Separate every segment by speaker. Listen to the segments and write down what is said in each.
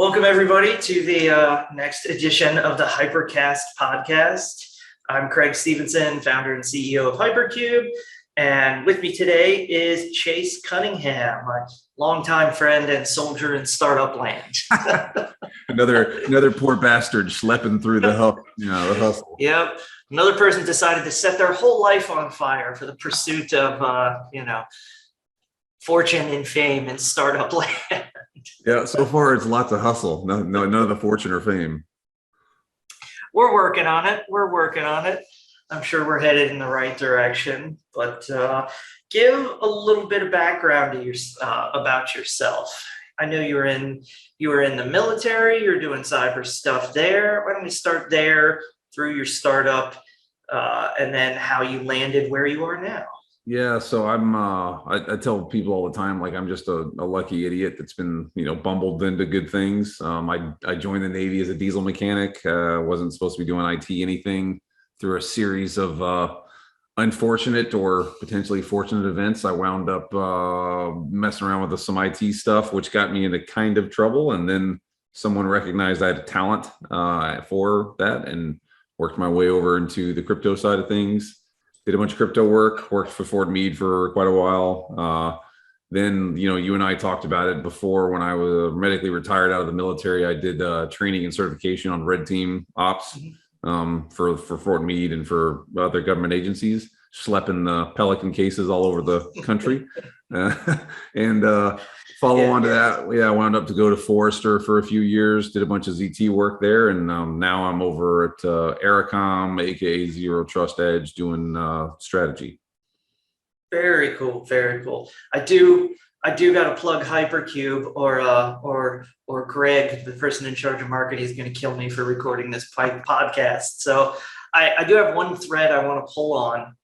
Speaker 1: Welcome, everybody, to the next edition of the HyperQast podcast. I'm Craig Stevenson, founder and CEO of HyperCube, and with me today is Chase Cunningham, my longtime friend and soldier in startup land.
Speaker 2: another poor bastard schlepping through the hustle.
Speaker 1: Yep, another person decided to set their whole life on fire for the pursuit of fortune and fame in startup land.
Speaker 2: Yeah, so far it's lots of hustle. No, none of the fortune or fame.
Speaker 1: We're working on it. I'm sure we're headed in the right direction. But give a little bit of background to about yourself. I know you were in the military. You're doing cyber stuff there. Why don't we start there through your startup, and then how you landed where you are now?
Speaker 2: Yeah, so I tell people all the time, like I'm just a lucky idiot that's been, bumbled into good things. I joined the Navy as a diesel mechanic. Wasn't supposed to be doing IT anything. Through a series of unfortunate or potentially fortunate events, I wound up messing around with some IT stuff, which got me into kind of trouble. And then someone recognized I had a talent for that and worked my way over into the crypto side of things. Did a bunch of crypto work, worked for Fort Meade for quite a while. Then, you and I talked about it before. When I was medically retired out of the military, I did training and certification on red team ops for Fort Meade and for other government agencies, schlepping the Pelican cases all over the country. And on to that, I wound up to go to Forrester for a few years, did a bunch of ZT work there. And now I'm over at Ericom, aka Zero Trust Edge, doing strategy.
Speaker 1: Very cool. Very cool. I do got to plug HyperCube or Greg, the person in charge of marketing, is going to kill me for recording this podcast. So I do have one thread I want to pull on.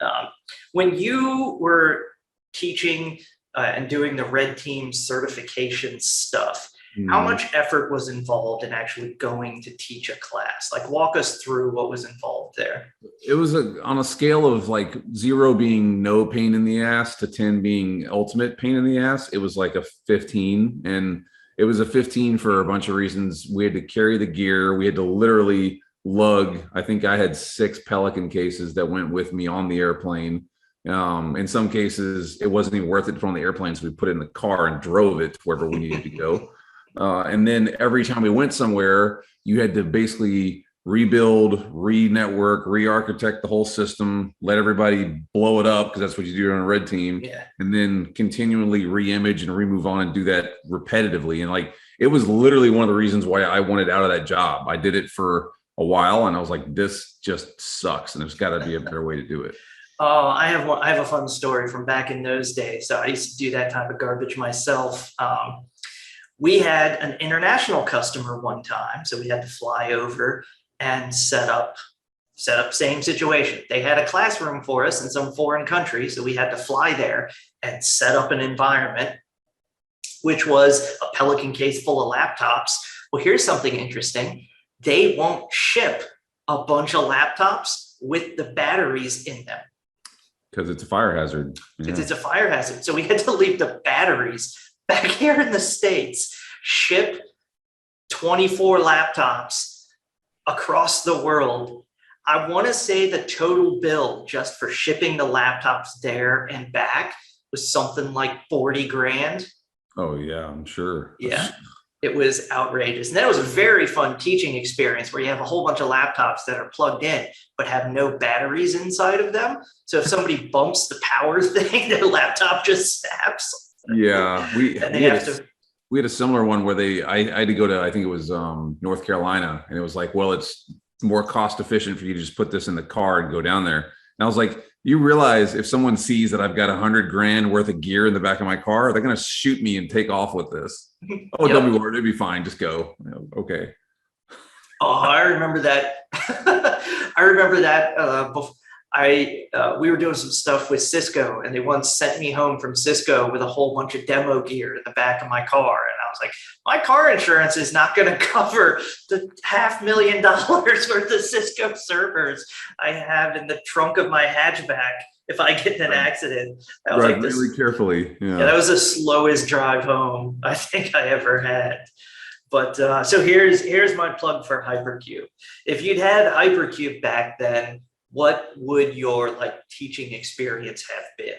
Speaker 1: When you were teaching and doing the red team certification stuff, how much effort was involved in actually going to teach a class? Like, walk us through what was involved there.
Speaker 2: It was on a scale of like 0 being no pain in the ass to 10 being ultimate pain in the ass. It was like a 15, and it was a 15 for a bunch of reasons. We had to carry the gear. We had to literally lug. I think I had 6 Pelican cases that went with me on the airplane. In some cases, it wasn't even worth it to put on the airplane, so we put it in the car and drove it to wherever we needed to go. And then every time we went somewhere, you had to basically rebuild, re-network, re-architect the whole system, let everybody blow it up, because that's what you do on a red team, and then continually re-image and remove on and do that repetitively. And it was literally one of the reasons why I wanted out of that job. I did it for a while, and I was like, this just sucks, and there's got to be a better way to do it.
Speaker 1: Oh, I have a fun story from back in those days. So I used to do that type of garbage myself. We had an international customer one time, so we had to fly over and set up same situation. They had a classroom for us in some foreign country, so we had to fly there and set up an environment, which was a Pelican case full of laptops. Well, here's something interesting. They won't ship a bunch of laptops with the batteries in them.
Speaker 2: Because it's a fire hazard.
Speaker 1: It's a fire hazard. So we had to leave the batteries back here in the States, ship 24 laptops across the world. I want to say the total bill just for shipping the laptops there and back was something like 40 grand.
Speaker 2: Oh, yeah, I'm sure.
Speaker 1: Yeah, it was outrageous. And that was a very fun teaching experience where you have a whole bunch of laptops that are plugged in but have no batteries inside of them. So if somebody bumps the power thing, their laptop just snaps.
Speaker 2: Yeah, we had a similar one where I had to go to, I think it was North Carolina, and it was like, well, it's more cost efficient for you to just put this in the car and go down there. And I was like, you realize if someone sees that I've got $100 grand worth of gear in the back of my car, they're going to shoot me and take off with this. Oh, don't be worried, it'll be fine. Just go. Okay.
Speaker 1: Oh, I remember that. We were doing some stuff with Cisco, and they once sent me home from Cisco with a whole bunch of demo gear in the back of my car. And I was like, my car insurance is not going to cover the $500,000 worth of Cisco servers I have in the trunk of my hatchback if I get in an accident. That was
Speaker 2: right, really carefully.
Speaker 1: Yeah, that was the slowest drive home I think I ever had. But so here's my plug for HyperCube. If you'd had HyperCube back then, what would your like teaching experience have been?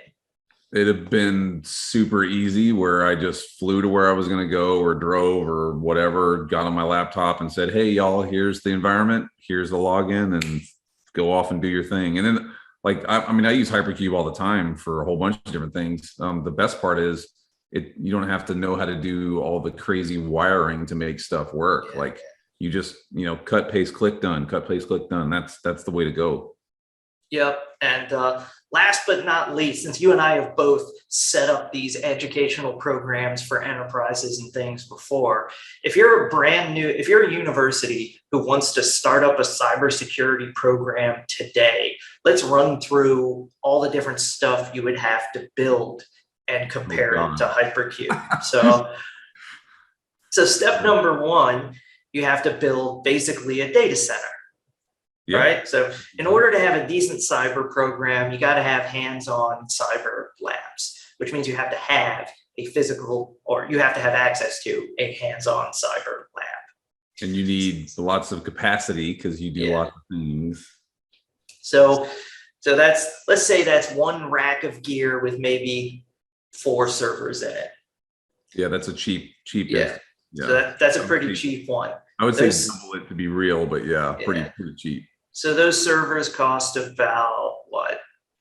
Speaker 2: It'd have been super easy where I just flew to where I was going to go or drove or whatever, got on my laptop and said, hey, y'all, here's the environment. Here's the login and go off and do your thing. And then like, I mean, I use HyperCube all the time for a whole bunch of different things. The best part is you don't have to know how to do all the crazy wiring to make stuff work.
Speaker 1: Yeah.
Speaker 2: Like you just, cut, paste, click, done, cut, paste, click, done. That's the way to go.
Speaker 1: Yep. And last but not least, since you and I have both set up these educational programs for enterprises and things before, if you're a university who wants to start up a cybersecurity program today, let's run through all the different stuff you would have to build and compare it to HyperCube. So step number one, you have to build basically a data center. Yeah. Right. So in order to have a decent cyber program, you got to have hands-on cyber labs, which means you have to have a physical, or you have to have access to a hands-on cyber lab.
Speaker 2: And you need lots of capacity because you do lots of things.
Speaker 1: So let's say that's one rack of gear with maybe 4 servers in it.
Speaker 2: Yeah, that's a cheap.
Speaker 1: Yeah. So that's a pretty cheap one.
Speaker 2: I would say double it to be real, but pretty cheap.
Speaker 1: So those servers cost about what,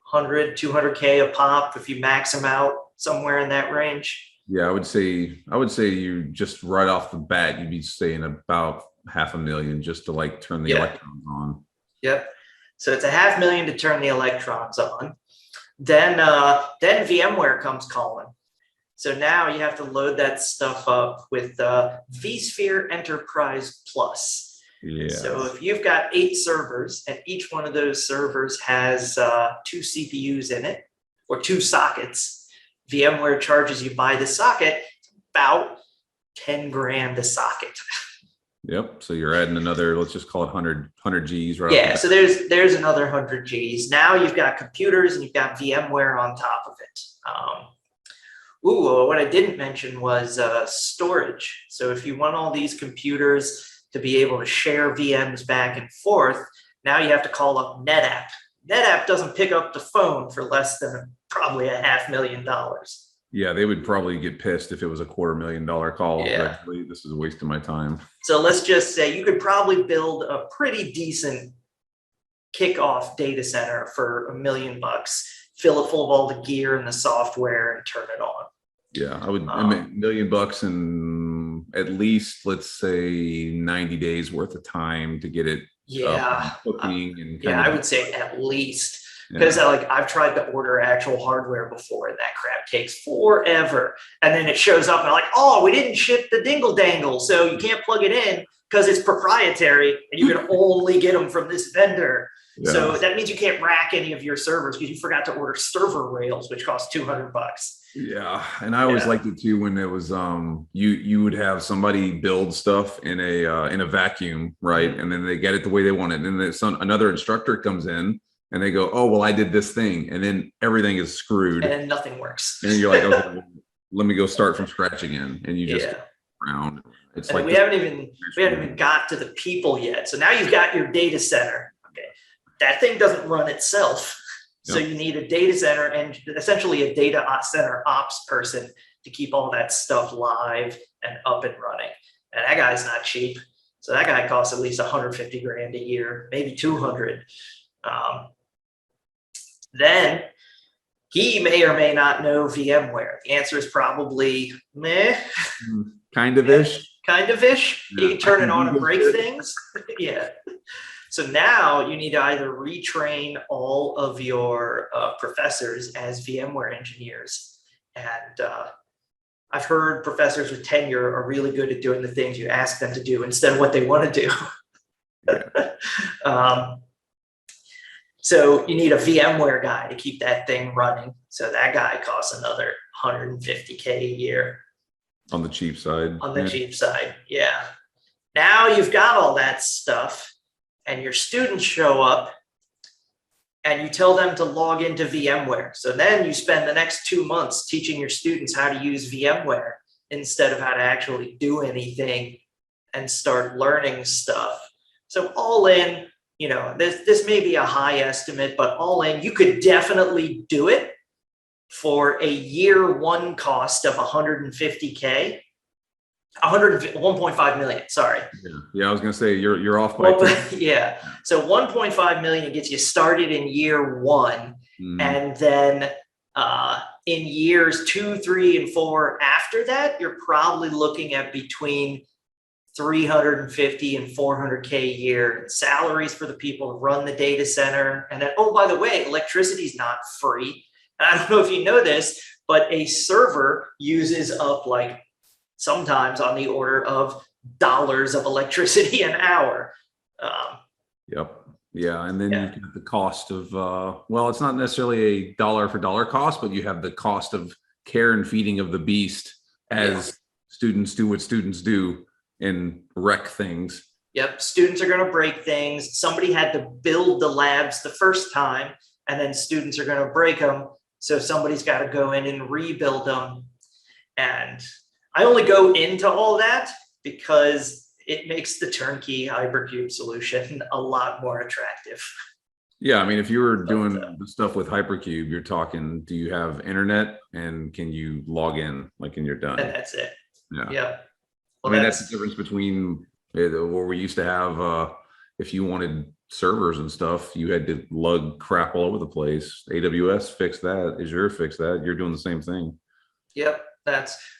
Speaker 1: 100, 200K a pop if you max them out somewhere in that range.
Speaker 2: Yeah, I would say you just right off the bat, you'd be saying about $500,000 just to like turn the electrons on.
Speaker 1: Yep. So it's $500,000 to turn the electrons on. Then VMware comes calling. So now you have to load that stuff up with vSphere Enterprise Plus.
Speaker 2: Yeah.
Speaker 1: So if you've got 8 servers and each one of those servers has 2 CPUs in it or 2 sockets, VMware charges you by the socket about 10 grand a socket.
Speaker 2: Yep. So you're adding another, let's just call it 100 Gs, right?
Speaker 1: Yeah. So there's another 100 Gs. Now you've got computers and you've got VMware on top of it. What I didn't mention was storage. So if you want all these computers to be able to share VMs back and forth, now you have to call up NetApp. NetApp doesn't pick up the phone for less than probably $500,000.
Speaker 2: Yeah, they would probably get pissed if it was a $250,000 call.
Speaker 1: Yeah.
Speaker 2: This is a waste of my time.
Speaker 1: So let's just say you could probably build a pretty decent kickoff data center for $1 million, fill it full of all the gear and the software and turn it on.
Speaker 2: Yeah, I would $1 million and at least, let's say 90 days worth of time to get it cooking and
Speaker 1: I would say at least, because I've tried to order actual hardware before and that crap takes forever. And then it shows up and I'm like, oh, we didn't ship the dingle dangle, so you can't plug it in because it's proprietary and you can only get them from this vendor. Yeah. So that means you can't rack any of your servers because you forgot to order server rails, which cost $200.
Speaker 2: Yeah, and I always liked it too when it was you would have somebody build stuff in a vacuum, right? And then they get it the way they want it, and then another instructor comes in and they go, oh well, I did this thing, and then everything is screwed
Speaker 1: and then nothing works.
Speaker 2: And then you're like, okay, well, let me go start from scratch again, and you just go around. It's
Speaker 1: and
Speaker 2: like
Speaker 1: we haven't even got to the people yet. So now you've got your data center. Okay, that thing doesn't run itself. So you need a data center and essentially a data center ops person to keep all that stuff live and up and running. And that guy's not cheap. So that guy costs at least 150 grand a year, maybe 200. Then he may or may not know VMware. The answer is probably meh.
Speaker 2: Kind of ish.
Speaker 1: Kind of ish. You can turn it on and break things. Yeah. So now you need to either retrain all of your professors as VMware engineers. And I've heard professors with tenure are really good at doing the things you ask them to do instead of what they want to do. So you need a VMware guy to keep that thing running. So that guy costs another 150K a year.
Speaker 2: On the cheap side.
Speaker 1: On the cheap side, yeah. Now you've got all that stuff. And your students show up and you tell them to log into VMware. So then you spend the next 2 months teaching your students how to use VMware instead of how to actually do anything and start learning stuff. So all in, this may be a high estimate, but all in, you could definitely do it for a year one cost of 150K, 1.5 million, sorry.
Speaker 2: Yeah, I was gonna say you're off by
Speaker 1: yeah. So 1.5 million gets you started in year one, and then in years 2, 3, and 4 after that, you're probably looking at between 350 and 400K a year in salaries for the people who run the data center. And then, oh, by the way, electricity is not free. And I don't know if you know this, but a server uses up like sometimes on the order of dollars of electricity an hour.
Speaker 2: Yep. Yeah. And then you get the cost of, well, it's not necessarily a dollar for dollar cost, but you have the cost of care and feeding of the beast as students do what students do and wreck things.
Speaker 1: Yep. Students are going to break things. Somebody had to build the labs the first time, and then students are going to break them. So somebody's got to go in and rebuild them. And I only go into all that because it makes the turnkey HyperCube solution a lot more attractive.
Speaker 2: Yeah, I mean, if you were doing the stuff with HyperCube, you're talking, do you have internet and can you log in like and you're done?
Speaker 1: And that's it.
Speaker 2: Yeah.
Speaker 1: Well,
Speaker 2: I mean, that's the difference between where we used to have, if you wanted servers and stuff, you had to lug crap all over the place. AWS fixed that, Azure fixed that. You're doing the same thing.
Speaker 1: Yep,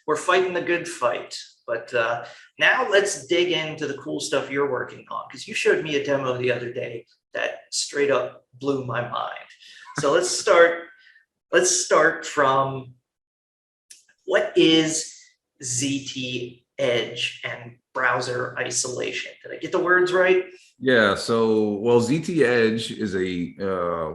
Speaker 1: we're fighting the good fight. But now let's dig into the cool stuff you're working on, because you showed me a demo the other day that straight up blew my mind. So let's start from, what is ZTEdge and browser isolation? Did I get the words right?
Speaker 2: Yeah. So, well, ZTEdge is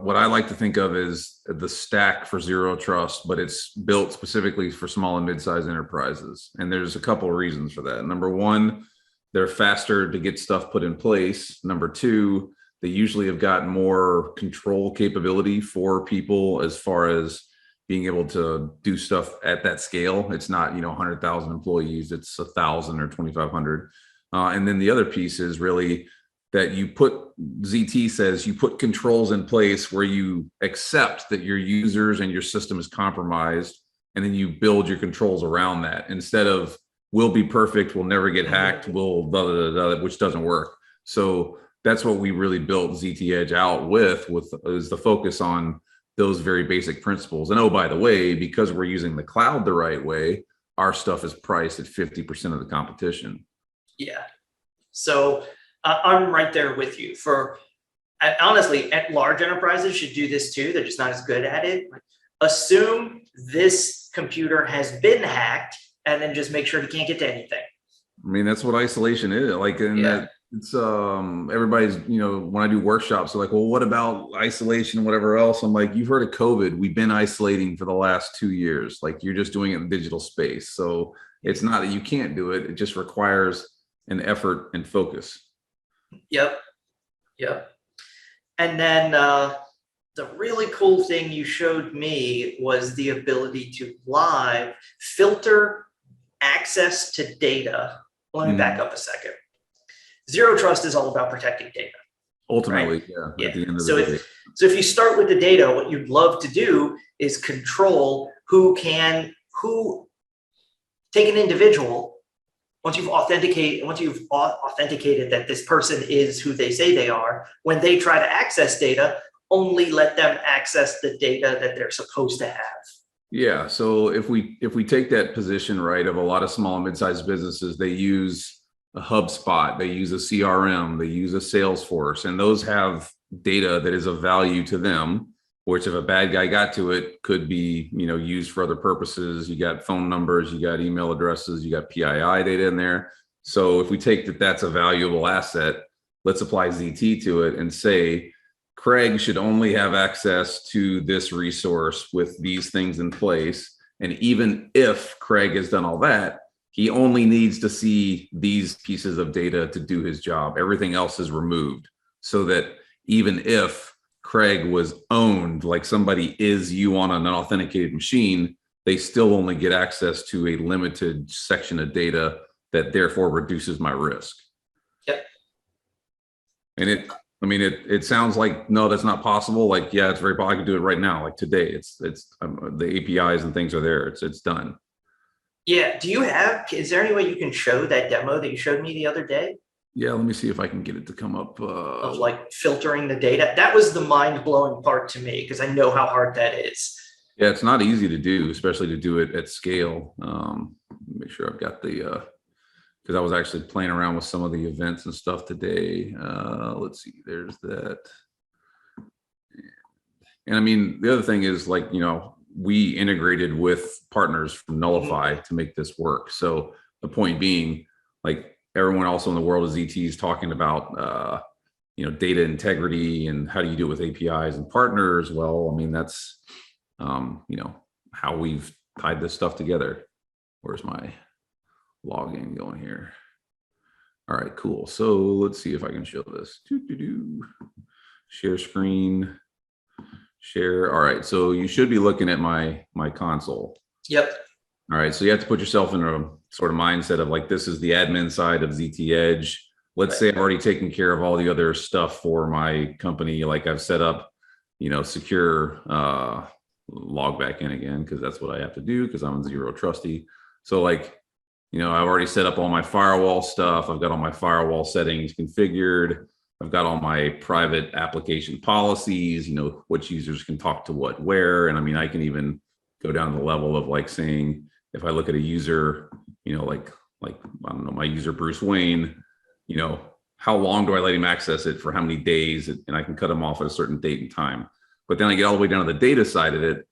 Speaker 2: what I like to think of as the stack for zero trust, but it's built specifically for small and mid-sized enterprises. And there's a couple of reasons for that. Number one, they're faster to get stuff put in place. Number two, they usually have got more control capability for people as far as being able to do stuff at that scale. It's not, 100,000 employees, it's 1,000 or 2,500. And then the other piece is really that ZT says you put controls in place where you accept that your users and your system is compromised, and then you build your controls around that instead of we'll be perfect, we'll never get hacked, we'll blah, blah, blah, blah, which doesn't work. So that's what we really built ZTEdge out with is the focus on those very basic principles. And oh, by the way, because we're using the cloud the right way, our stuff is priced at 50% of the competition.
Speaker 1: Yeah. So I'm right there with you. Honestly, large enterprises should do this too. They're just not as good at it. Assume this computer has been hacked, and then just make sure he can't get to anything.
Speaker 2: I mean, that's what isolation is. It's everybody's, when I do workshops, they're like, well, what about isolation and whatever else? I'm like, you've heard of COVID. We've been isolating for the last 2 years. Like, you're just doing it in digital space. So it's not that you can't do it. It just requires an effort and focus.
Speaker 1: Yep. And then the really cool thing you showed me was the ability to live filter access to data. Let me back up a second. Zero trust is all about protecting data.
Speaker 2: Ultimately,
Speaker 1: right?
Speaker 2: At the end of
Speaker 1: so
Speaker 2: the day.
Speaker 1: So if you start with the data, what you'd love to do is control who take an individual. Once you've authenticated that this person is who they say they are, when they try to access data, only let them access the data that they're supposed to have.
Speaker 2: Yeah. So if we take that position, right, of a lot of small and mid-sized businesses, they use a HubSpot, they use a CRM, they use a Salesforce, and those have data that is of value to them, which if a bad guy got to it, could be, used for other purposes. You got phone numbers, you got email addresses, you got PII data in there. So if we take that that's a valuable asset, let's apply ZT to it and say, Craig should only have access to this resource with these things in place. And even if Craig has done all that, he only needs to see these pieces of data to do his job. Everything else is removed, so that even if Craig was owned, like somebody is you on an unauthenticated machine, they still only get access to a limited section of data that therefore reduces my risk.
Speaker 1: Yep.
Speaker 2: And it sounds like, no, that's not possible. Like, yeah, it's very possible. I can do it right now. Like today, it's the APIs and things are there. It's done.
Speaker 1: Yeah. Is there any way you can show that demo that you showed me the other day
Speaker 2: Yeah, let me see if I can get it to come up.
Speaker 1: of like filtering the data? That was the mind blowing part to me because I know how hard that is.
Speaker 2: Yeah, it's not easy to do, especially to do it at scale. Make sure I've got the, because I was actually playing around with some of the events and stuff today. Let's see, there's that. And I mean, the other thing is like, we integrated with partners from Nullify to make this work. So the point being, like everyone also in the world of ZT is talking about, data integrity and how do you do it with APIs and partners? Well, I mean, that's, how we've tied this stuff together. Where's my login going here? All right, cool. So let's see if I can show this. Share screen, share. All right, so you should be looking at my console.
Speaker 1: Yep.
Speaker 2: All right, so you have to put yourself in a sort of mindset of like, this is the admin side of ZTEdge. Let's say I've already taken care of all the other stuff for my company. Like I've set up, secure log back in again, because that's what I have to do because I'm zero trusty. So like, I've already set up all my firewall stuff. I've got all my firewall settings configured. I've got all my private application policies, which users can talk to what, where. And I mean, I can even go down to the level of like saying, if I look at a user, like, I don't know, my user, Bruce Wayne, how long do I let him access it for how many days? And I can cut him off at a certain date and time. But then I get all the way down to the data side of it.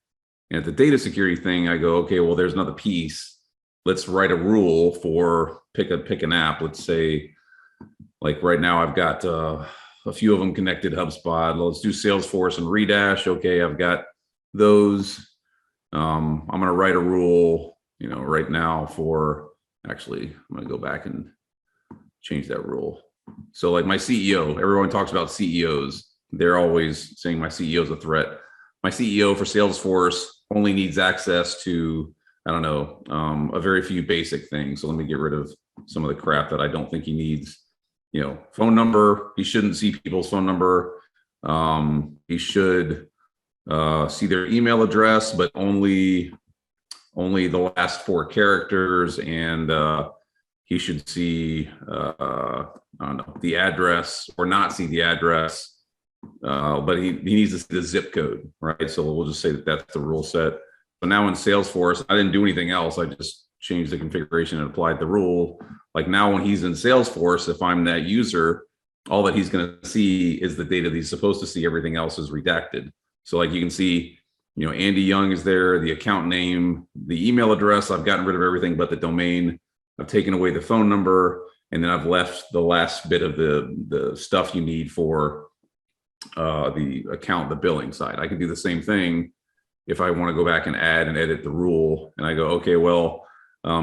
Speaker 2: And at the data security thing, I go, okay, well, there's another piece. Let's write a rule for pick an app. Let's say, like right now, I've got a few of them connected HubSpot. Let's do Salesforce and Redash. Okay, I've got those. I'm going to write a rule, right now for, actually, I'm going to go back and change that rule. So like my CEO, everyone talks about CEOs. They're always saying my CEO is a threat. My CEO for Salesforce only needs access to, I don't know, a very few basic things. So let me get rid of some of the crap that I don't think he needs. Phone number, he shouldn't see people's phone number. He should see their email address, but only the last 4 characters. And he should see, I don't know, the address or not see the address. But he needs to see the zip code, right? So we'll just say that that's the rule set. So now in Salesforce, I didn't do anything else. I just changed the configuration and applied the rule. Like now when he's in Salesforce, if I'm that user, all that he's going to see is the data that he's supposed to see. Everything else is redacted. So like you can see, Andy Young is there, the account name, the email address. I've gotten rid of everything but the domain. I've taken away the phone number, and then I've left the last bit of the stuff you need for the account, the billing side. I can do the same thing if I want to go back and add and edit the rule. And I go, okay, well,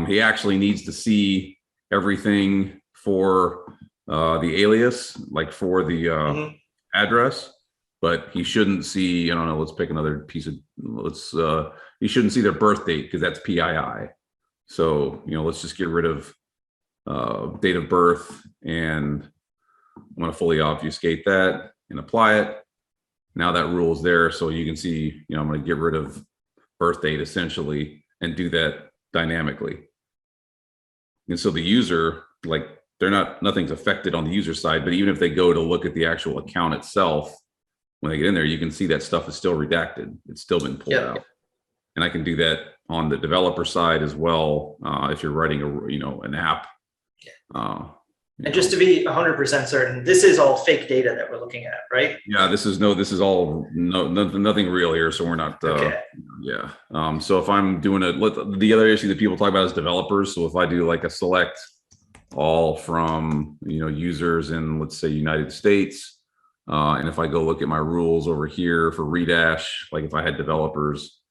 Speaker 2: he actually needs to see everything for the alias, like for the address, but he shouldn't see, I don't know, let's pick another piece of, he shouldn't see their birth date because that's PII. So, let's just get rid of date of birth, and I'm going to fully obfuscate that and apply it. Now that rule is there. So you can see, I'm going to get rid of birth date essentially and do that dynamically. And so the user, like nothing's affected on the user side, but even if they go to look at the actual account itself, when they get in there, you can see that stuff is still redacted. It's still been pulled out. And I can do that on the developer side as well. If you're writing an app.
Speaker 1: And just to be 100% certain, this is all fake data that we're looking at, right?
Speaker 2: Yeah, this is all nothing real here. So we're not,
Speaker 1: okay.
Speaker 2: Yeah. So if I'm doing the other issue that people talk about is developers. So if I do like a select all from, users in, let's say, United States, and if I go look at my rules over here for Redash, like if I had developers,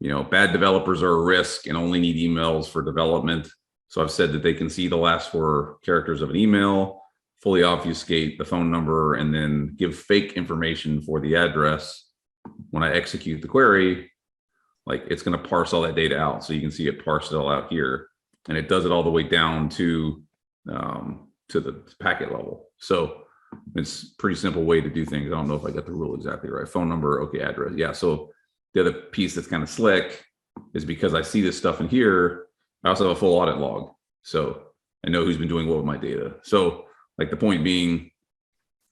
Speaker 2: bad developers are a risk and only need emails for development. So I've said that they can see the last 4 characters of an email, fully obfuscate the phone number, and then give fake information for the address. When I execute the query, like it's going to parse all that data out. So you can see it parsed all out here. and it does it all the way down to the packet level. So it's a pretty simple way to do things. I don't know if I got the rule exactly right. Phone number, okay, address. Yeah. So the other piece that's kind of slick is because I see this stuff in here, I also have a full audit log. So I know who's been doing what with my data. So like the point being,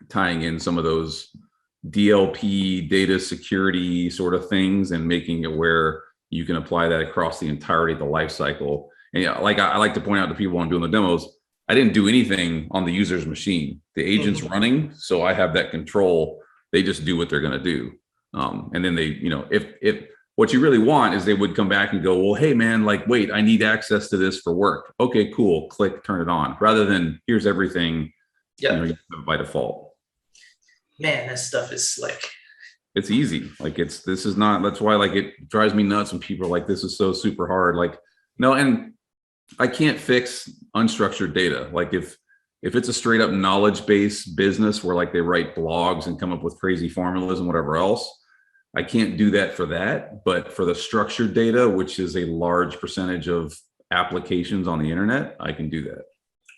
Speaker 2: tying in some of those DLP data security sort of things and making it where you can apply that across the entirety of the life cycle. And yeah, like I like to point out to people when I'm doing the demos, I didn't do anything on the user's machine. The agent's running, so I have that control. They just do what they're going to do. And then they, if what you really want is they would come back and go, well, hey man, like, wait, I need access to this for work. Okay, cool. Click, turn it on. Rather than here's everything, you have it by default.
Speaker 1: Man, this stuff is slick.
Speaker 2: It's easy. Like this is not, that's why like it drives me nuts when people are like, this is so super hard. Like, no, and I can't fix unstructured data. Like if it's a straight up knowledge-based business where like they write blogs and come up with crazy formulas and whatever else, I can't do that for that. But for the structured data, which is a large percentage of applications on the internet, I can do that.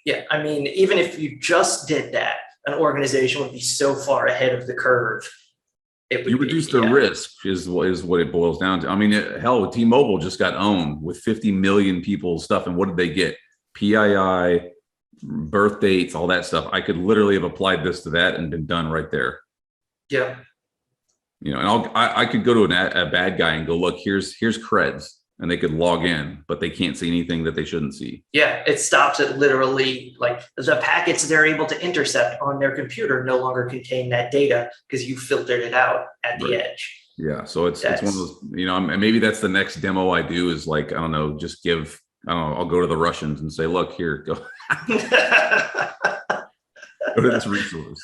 Speaker 1: Yeah, I mean, even if you just did that, an organization would be so far ahead of the curve.
Speaker 2: You reduce the risk is what it boils down to. I mean, hell, T-Mobile just got owned with 50 million people's stuff. And what did they get? PII, birth dates, all that stuff. I could literally have applied this to that and been done right there.
Speaker 1: Yeah.
Speaker 2: And I could go to a bad guy and go, look, here's creds. And they could log in, but they can't see anything that they shouldn't see.
Speaker 1: Yeah, it stops at literally like the packets they're able to intercept on their computer no longer contain that data because you filtered it out at the edge.
Speaker 2: Yeah, so it's one of those, and maybe that's the next demo I do is like, I don't know, just I'll go to the Russians and say, look, here, go, go to this resource.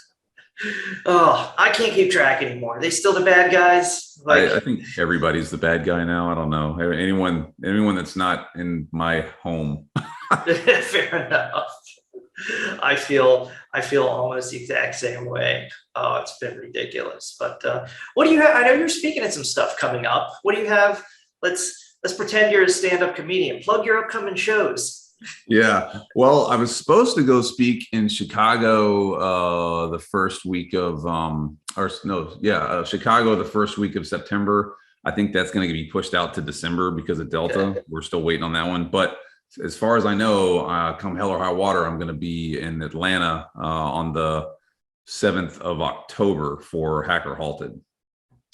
Speaker 1: Oh, I can't keep track anymore. Are they still the bad guys?
Speaker 2: I think everybody's the bad guy now. I don't know. Anyone that's not in my home.
Speaker 1: Fair enough. I feel almost the exact same way. Oh, it's been ridiculous. But what do you have? I know you're speaking at some stuff coming up. What do you have? Let's pretend you're a stand-up comedian. Plug your upcoming shows.
Speaker 2: Yeah. Well, I was supposed to go speak in Chicago the first week of Chicago the first week of September. I think that's going to be pushed out to December because of Delta. Okay. We're still waiting on that one. But as far as I know, come hell or high water, I'm going to be in Atlanta on the 7th of October for Hacker Halted.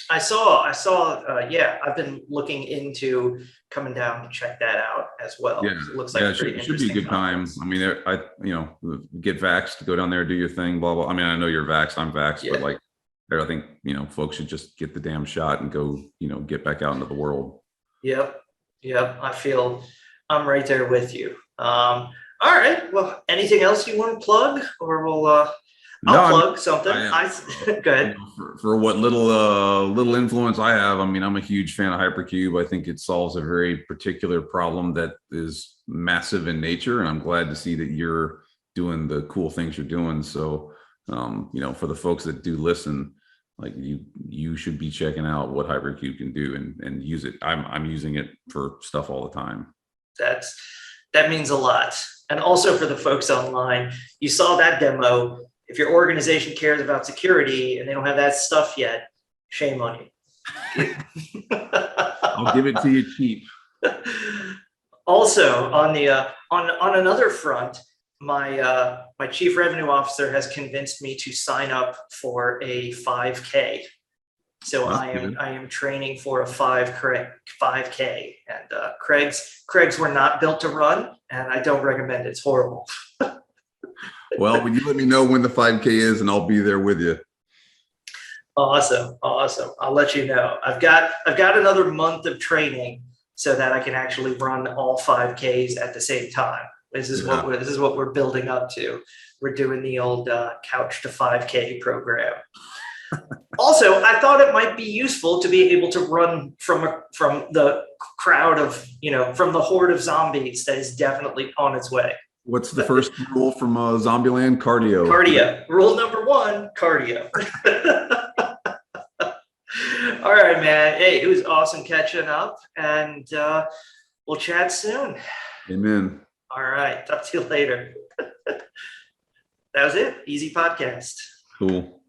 Speaker 1: I saw, I've been looking into coming down to check that out as well.
Speaker 2: Yeah,
Speaker 1: it looks like
Speaker 2: it should be a good time. I mean, get vaxxed, go down there, do your thing, blah, blah. I mean, I know you're vaxxed, I'm vaxxed, but like, I think, folks should just get the damn shot and go, get back out into the world.
Speaker 1: Yep. I'm right there with you. All right. Well, anything else you want to plug or we'll, I'll plug something. Go ahead.
Speaker 2: For what little influence I have, I mean, I'm a huge fan of HyperQube. I think it solves a very particular problem that is massive in nature, and I'm glad to see that you're doing the cool things you're doing. So, for the folks that do listen, like you should be checking out what HyperQube can do and use it. I'm using it for stuff all the time.
Speaker 1: That means a lot. And also for the folks online, you saw that demo. If your organization cares about security and they don't have that stuff yet, shame on you.
Speaker 2: I'll give it to you cheap.
Speaker 1: Also, on another front, my chief revenue officer has convinced me to sign up for a 5K. So I am training for a 5K, and Craig's were not built to run, and I don't recommend it. It's horrible.
Speaker 2: Well, would you let me know when the 5K is, and I'll be there with you.
Speaker 1: Awesome. I'll let you know. I've got another month of training so that I can actually run all 5Ks at the same time. This is what we're building up to. We're doing the old couch to 5K program. Also, I thought it might be useful to be able to run from the crowd of, from the horde of zombies that is definitely on its way.
Speaker 2: What's the first rule from Zombieland? Cardio.
Speaker 1: Cardio. Rule number 1, cardio. All right, man. Hey, it was awesome catching up, and we'll chat soon.
Speaker 2: Amen.
Speaker 1: All right. Talk to you later. That was it. Easy podcast.
Speaker 2: Cool.